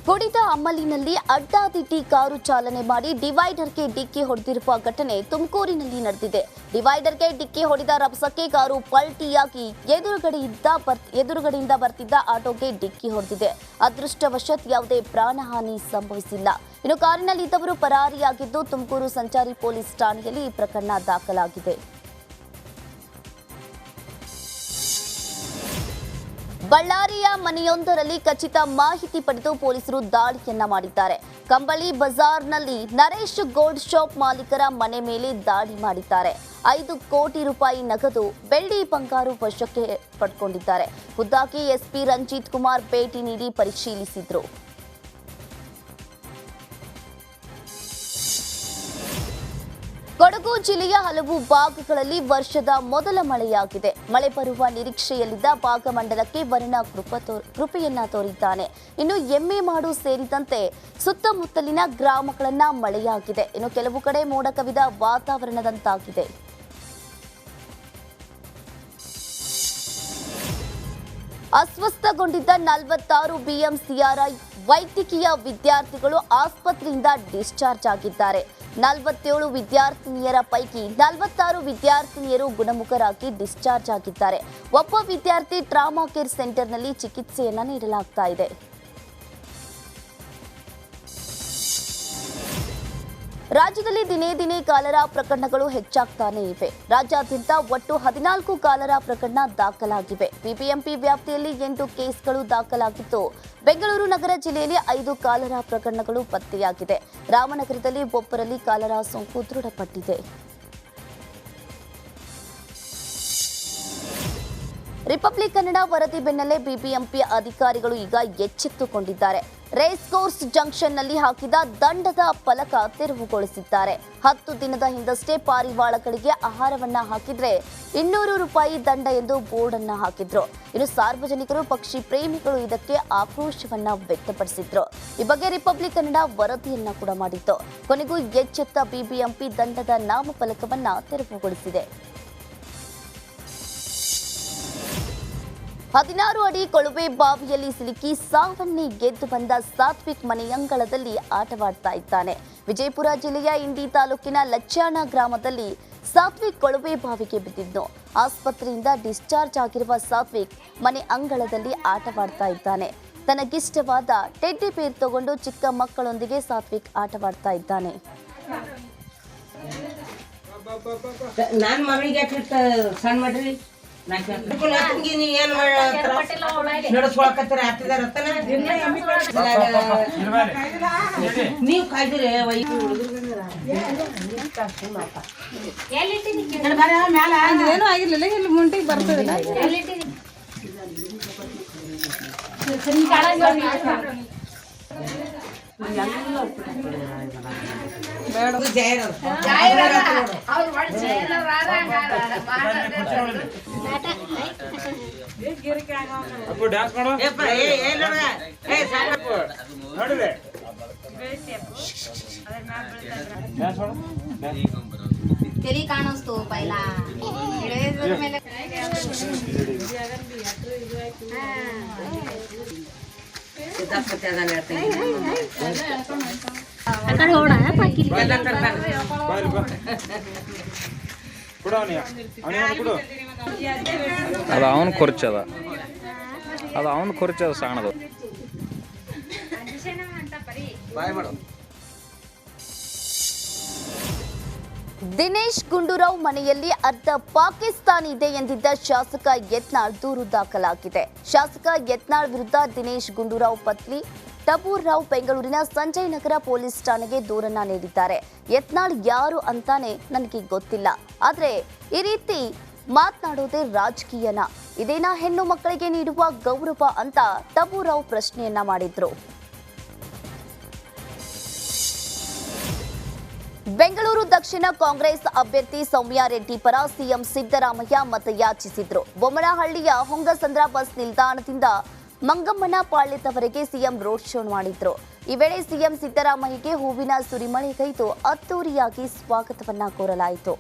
ಕುಡಿದ ಅಮಲಿನಲ್ಲಿ ಅಡ್ಡಾದಿಡ್ಡಿ ಕಾರು ಚಾಲನೆ ಮಾಡಿ ಡಿವೈಡರ್ಗೆ ಡಿಕ್ಕಿ ಹೊಡೆದಿರುವ ಘಟನೆ ತುಮಕೂರಿನಲ್ಲಿ ನಡೆದಿದೆ. ಡಿವೈಡರ್ಗೆ ಡಿಕ್ಕಿ ಹೊಡೆದ ರಭಸಕ್ಕೆ ಕಾರು ಪಲ್ಟಿಯಾಗಿ ಎದುರುಗಡೆಯಿಂದ ಬರ್ತಿದ್ದ ಆಟೋಗೆ ಡಿಕ್ಕಿ ಹೊಡೆದಿದೆ. ಅದೃಷ್ಟವಶಾತ್ ಯಾವುದೇ ಪ್ರಾಣಹಾನಿ ಸಂಭವಿಸಿಲ್ಲ. ಇನ್ನು ಕಾರಿನಲ್ಲಿದ್ದವರು ಪರಾರಿಯಾಗಿದ್ದು ತುಮಕೂರು ಸಂಚಾರಿ ಪೊಲೀಸ್ ಠಾಣೆಯಲ್ಲಿ ಈ ಪ್ರಕರಣ ದಾಖಲಾಗಿದೆ. ಬಳ್ಳಾರಿಯ ಮನೆಯೊಂದರಲ್ಲಿ ಖಚಿತ ಮಾಹಿತಿ ಪಡೆದು ಪೊಲೀಸರು ದಾಳಿಯನ್ನ ಮಾಡಿದ್ದಾರೆ. ಕಂಬಳಿ ಬಜಾರ್ನಲ್ಲಿ ನರೇಶ್ ಗೋಲ್ಡ್ ಶಾಪ್ ಮಾಲೀಕರ ಮನೆ ಮೇಲೆ ದಾಳಿ ಮಾಡಿದ್ದಾರೆ. 5 ಕೋಟಿ ರೂಪಾಯಿ ನಗದು, ಬೆಳ್ಳಿ, ಬಂಗಾರು ವಶಕ್ಕೆ ಪಡೆದುಕೊಂಡಿದ್ದಾರೆ. ಖುದ್ದಾಗಿ ಎಸ್ಪಿ ರಂಜಿತ್ ಕುಮಾರ್ ಭೇಟಿ ನೀಡಿ ಪರಿಶೀಲಿಸಿದ್ರು. ಕೊಡಗು ಜಿಲ್ಲೆಯ ಹಲವು ಭಾಗಗಳಲ್ಲಿ ವರ್ಷದ ಮೊದಲ ಮಳೆಯಾಗಿದೆ. ಮಳೆ ಬರುವ ನಿರೀಕ್ಷೆಯಲ್ಲಿದ್ದ ಭಾಗಮಂಡಲಕ್ಕೆ ವರುಣ ಕೃಪೆಯನ್ನ ತೋರಿದ್ದಾನೆ. ಇನ್ನು ಎಮ್ಮೆಮಾಡು ಸೇರಿದಂತೆ ಸುತ್ತಮುತ್ತಲಿನ ಗ್ರಾಮಗಳನ್ನ ಮಳೆಯಾಗಿದೆ. ಇನ್ನು ಕೆಲವು ಕಡೆ ಮೋಡ ಕವಿದ ವಾತಾವರಣದಂತಾಗಿದೆ. ಅಸ್ವಸ್ಥಗೊಂಡಿದ್ದ 46 ಬಿಎಂಸಿಆರ್ಐ ವೈದ್ಯಕೀಯ ವಿದ್ಯಾರ್ಥಿಗಳು ಆಸ್ಪತ್ರೆಯಿಂದ ಡಿಸ್ಚಾರ್ಜ್ ಆಗಿದ್ದಾರೆ. 47 ವಿದ್ಯಾರ್ಥಿನಿಯರ ಪೈಕಿ 46 ವಿದ್ಯಾರ್ಥಿನಿಯರು ಗುಣಮುಖರಾಗಿ ಡಿಸ್ಚಾರ್ಜ್ ಆಗಿದ್ದಾರೆ. ಒಬ್ಬ ವಿದ್ಯಾರ್ಥಿ ಟ್ರಾಮಾ ಕೇರ್ ಸೆಂಟರ್ನಲ್ಲಿ ಚಿಕಿತ್ಸೆಯನ್ನ ನೀಡಲಾಗ್ತಾ ಇದೆ. ರಾಜ್ಯದಲ್ಲಿ ದಿನೇ ದಿನೇ ಕಾಲರಾ ಪ್ರಕರಣಗಳು ಹೆಚ್ಚಾಗ್ತಾನೇ ಇವೆ. ರಾಜ್ಯಾದ್ಯಂತ ಒಟ್ಟು 14 ಕಾಲರಾ ಪ್ರಕರಣ ದಾಖಲಾಗಿವೆ. ಬಿಬಿಎಂಪಿ ವ್ಯಾಪ್ತಿಯಲ್ಲಿ 8 ಕೇಸ್ಗಳು ದಾಖಲಾಗಿದ್ದು, ಬೆಂಗಳೂರು ನಗರ ಜಿಲ್ಲೆಯಲ್ಲಿ 5 ಕಾಲರಾ ಪ್ರಕರಣಗಳು ಪತ್ತೆಯಾಗಿದೆ. ರಾಮನಗರದಲ್ಲಿ ಒಬ್ಬರಲ್ಲಿ ಕಾಲರಾ ಸೋಂಕು ದೃಢಪಟ್ಟಿದೆ. ರಿಪಬ್ಲಿಕ್ ಕನ್ನಡ ವರದಿ ಬೆನ್ನಲ್ಲೇ ಬಿಬಿಎಂಪಿ ಅಧಿಕಾರಿಗಳು ಈಗ ಎಚ್ಚೆತ್ತುಕೊಂಡಿದ್ದಾರೆ. ರೇಸ್ ಕೋರ್ಸ್ ಜಂಕ್ಷನ್ನಲ್ಲಿ ಹಾಕಿದ ದಂಡದ ಫಲಕ ತೆರವುಗೊಳಿಸಿದ್ದಾರೆ. 10 ದಿನದ ಹಿಂದಷ್ಟೇ ಪಾರಿವಾಳಗಳಿಗೆ ಆಹಾರವನ್ನ ಹಾಕಿದ್ರೆ 200 ರೂಪಾಯಿ ದಂಡ ಎಂದು ಬೋರ್ಡ್ ಅನ್ನ ಹಾಕಿದ್ರು. ಇನ್ನು ಸಾರ್ವಜನಿಕರು, ಪಕ್ಷಿ ಪ್ರೇಮಿಗಳು ಇದಕ್ಕೆ ಆಕ್ರೋಶವನ್ನ ವ್ಯಕ್ತಪಡಿಸಿದ್ರು. ಈ ಬಗ್ಗೆ ರಿಪಬ್ಲಿಕ್ ಕನ್ನಡ ವರದಿಯನ್ನ ಕೂಡ ಮಾಡಿತ್ತು. ಕೊನೆಗೂ ಎಚ್ಚೆತ್ತ ಬಿಬಿಎಂಪಿ ದಂಡದ ನಾಮಫಲಕವನ್ನ ತೆರವುಗೊಳಿಸಿದೆ. 16 ಅಡಿ ಕೊಳವೆ ಬಾವಿಯಲ್ಲಿ ಸಿಲುಕಿ ಸಾವನ್ನೇ ಗೆದ್ದು ಬಂದ ಸಾತ್ವಿಕ್ ಮನೆಯಂಗಳದಲ್ಲಿ ಆಟವಾಡ್ತಾ ಇದ್ದಾನೆ. ವಿಜಯಪುರ ಜಿಲ್ಲೆಯ ಇಂಡಿ ತಾಲೂಕಿನ ಲಚ್ಚಾಣ ಗ್ರಾಮದಲ್ಲಿ ಸಾತ್ವಿಕ್ ಕೊಳವೆ ಬಾವಿಗೆ ಬಿದ್ದಿದ್ದು, ಆಸ್ಪತ್ರೆಯಿಂದ ಡಿಸ್ಚಾರ್ಜ್ ಆಗಿರುವ ಸಾತ್ವಿಕ್ ಮನೆ ಅಂಗಳದಲ್ಲಿ ಆಟವಾಡ್ತಾ ಇದ್ದಾನೆ. ತನಗಿಷ್ಟವಾದ ಟೆಡ್ಡಿ ಬೇರ್ ತಗೊಂಡು ಚಿಕ್ಕ ಮಕ್ಕಳೊಂದಿಗೆ ಸಾತ್ವಿಕ್ ಆಟವಾಡ್ತಾ ಇದ್ದಾನೆ. ನಾನು ಮಗಳಿಗೆ ಸಣ್ಣ ಮಾಡ್ರಿ ನೀವು ಕಾಯ್ದಿರಿ ಏನೂ ಆಗಿರ್ಲಿಲ್ಲ. ಇಲ್ಲಿ ಮುಂಟಿಗೆ ಬರ್ತದಿಲ್ಲ. ತೆರಿ ಕಾಣಿಸ್ತು ಪೈಲ ಮೇಲೆ ಅದು ಅವನು ಖರ್ಚದ, ಅದು ಅವನು ಖರ್ಚದ ಸಾಣದು. ದಿನೇಶ್ ಗುಂಡೂರಾವ್ ಮನೆಯಲ್ಲಿ ಅರ್ಧ ಪಾಕಿಸ್ತಾನಿ ಇದೆ ಎಂದಿದ್ದ ಶಾಸಕ ಯತ್ನಾಳ್ ದೂರು ದಾಖಲಾಗಿದೆ. ಶಾಸಕ ಯತ್ನಾಳ್ ವಿರುದ್ಧ ದಿನೇಶ್ ಗುಂಡೂರಾವ್ ಪತ್ನಿ ಟಪೂರ್ ರಾವ್ ಬೆಂಗಳೂರಿನ ಸಂಜಯ್ ನಗರ ಪೊಲೀಸ್ ಠಾಣೆಗೆ ದೂರನ್ನ ನೀಡಿದ್ದಾರೆ. ಯತ್ನಾಳ್ ಯಾರು ಅಂತಾನೆ ನನಗೆ ಗೊತ್ತಿಲ್ಲ, ಆದ್ರೆ ಈ ರೀತಿ ಮಾತನಾಡೋದೇ ರಾಜಕೀಯನ, ಇದೇನಾ ಹೆಣ್ಣು ಮಕ್ಕಳಿಗೆ ನೀಡುವ ಗೌರವ ಅಂತ ಟಪೂರ್ ರಾವ್ ಪ್ರಶ್ನೆಯನ್ನ ಮಾಡಿದ್ರು. ಬೆಂಗಳೂರು ದಕ್ಷಿಣ ಕಾಂಗ್ರೆಸ್ ಅಭ್ಯರ್ಥಿ ಸೌಮ್ಯಾ ರೆಡ್ಡಿ ಪರ ಸಿಎಂ ಸಿದ್ದರಾಮಯ್ಯ ಮತಯಾಚಿಸಿದ್ರು. ಬೊಮ್ಮನಹಳ್ಳಿಯ ಹೊಂಗಸಂದ್ರ ಬಸ್ ನಿಲ್ದಾಣದಿಂದ ಮಂಗಮ್ಮನ ಪಾಳ್ಯದವರೆಗೆ ಸಿಎಂ ರೋಡ್ ಶೋ ಮಾಡಿದ್ರು. ಈ ವೇಳೆ ಸಿಎಂ ಸಿದ್ದರಾಮಯ್ಯಗೆ ಹೂವಿನ ಸುರಿಮಳೆಗೈದು ಅದ್ದೂರಿಯಾಗಿ ಸ್ವಾಗತವನ್ನ ಕೋರಲಾಯಿತು.